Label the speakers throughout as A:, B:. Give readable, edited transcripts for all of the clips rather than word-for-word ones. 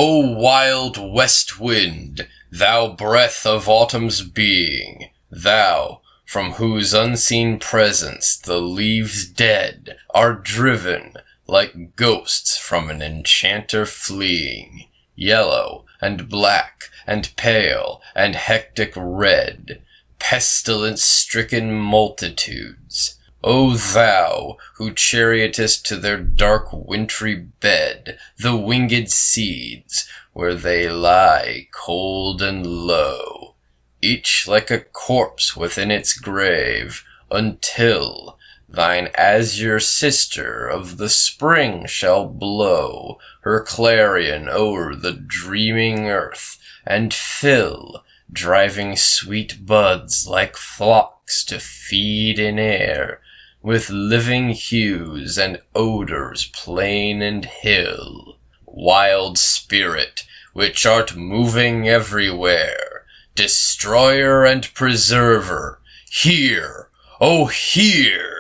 A: O wild west wind, thou breath of autumn's being, thou, from whose unseen presence the leaves dead are driven like ghosts from an enchanter fleeing, yellow and black and pale and hectic red, pestilence-stricken multitudes. O thou, who chariotest to their dark wintry bed the winged seeds, where they lie cold and low, each like a corpse within its grave, until thine azure sister of the spring shall blow her clarion o'er the dreaming earth, and fill, driving sweet buds like flocks to feed in air, with living hues and odors plain and hill. Wild spirit, which art moving everywhere, destroyer and preserver, hear, oh hear!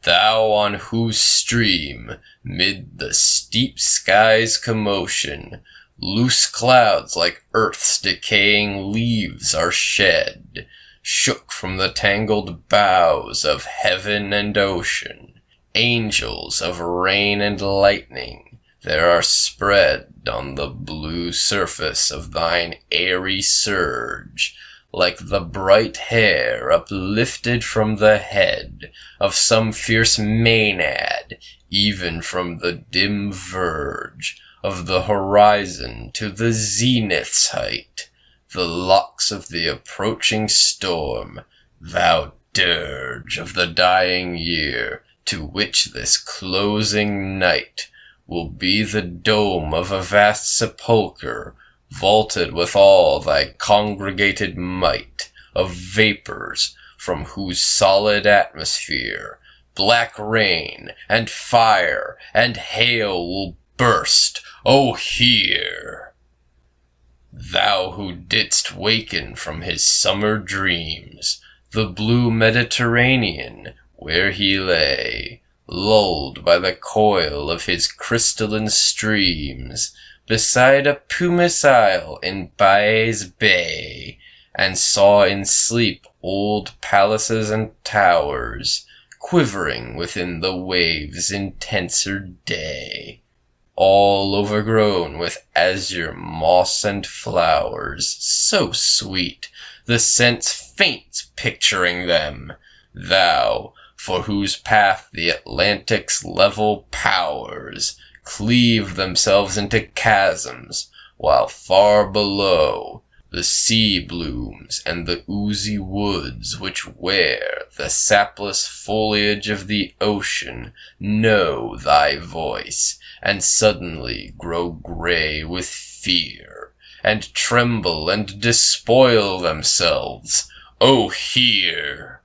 A: Thou on whose stream, mid the steep sky's commotion, loose clouds like earth's decaying leaves are shed, shook from the tangled boughs of heaven and ocean, angels of rain and lightning, there are spread on the blue surface of thine airy surge, like the bright hair uplifted from the head of some fierce maenad, even from the dim verge of the horizon to the zenith's height, the locks of the approaching storm, thou dirge of the dying year, to which this closing night will be the dome of a vast sepulchre, vaulted with all thy congregated might of vapors, from whose solid atmosphere black rain and fire and hail will burst, O hear! Thou who didst waken from his summer dreams the blue Mediterranean, where he lay, lulled by the coil of his crystalline streams, beside a pumice isle in Baez Bay, and saw in sleep old palaces and towers, quivering within the waves' intenser day, all overgrown with azure moss and flowers, so sweet, the sense faints picturing them, thou, for whose path the Atlantic's level powers cleave themselves into chasms, while far below the sea blooms and the oozy woods which wear the sapless foliage of the ocean know thy voice, and suddenly grow grey with fear, and tremble and despoil themselves, O hear!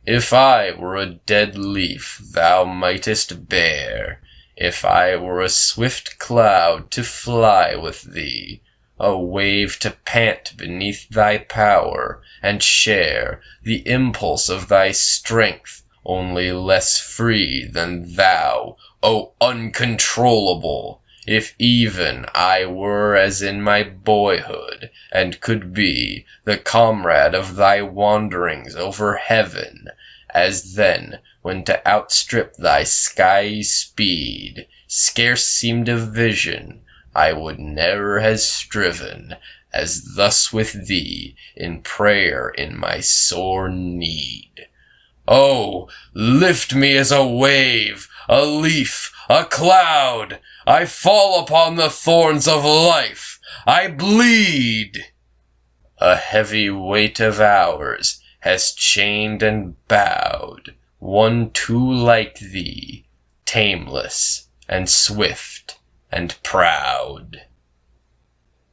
A: If I were a dead leaf thou mightest bear, if I were a swift cloud to fly with thee, a wave to pant beneath thy power, and share the impulse of thy strength, only less free than thou, O uncontrollable, if even I were as in my boyhood, and could be the comrade of thy wanderings over heaven, as then, when to outstrip thy skyey speed scarce seemed a vision, I would ne'er have striven, as thus with thee, in prayer in my sore need. Oh, lift me as a wave, a leaf, a cloud! I fall upon the thorns of life, I bleed! A heavy weight of hours has chained and bowed one too like thee, tameless and swift and proud.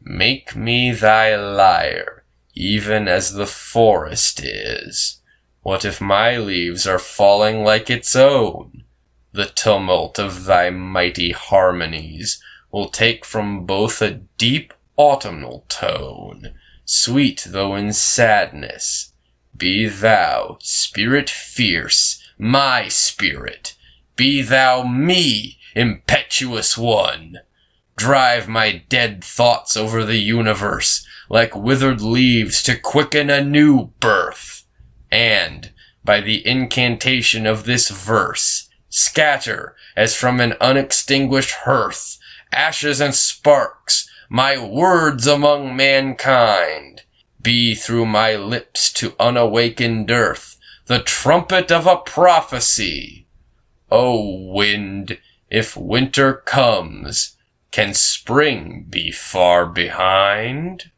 A: Make me thy lyre, even as the forest is. What if my leaves are falling like its own? The tumult of thy mighty harmonies will take from both a deep autumnal tone, sweet though in sadness. Be thou, spirit fierce, my spirit, be thou me, impetuous one. drive my dead thoughts over the universe like withered leaves to quicken a new birth, and, by the incantation of this verse, scatter, as from an unextinguished hearth, ashes and sparks, my words among mankind, be through my lips to unawakened earth the trumpet of a prophecy. O wind, if winter comes, can spring be far behind?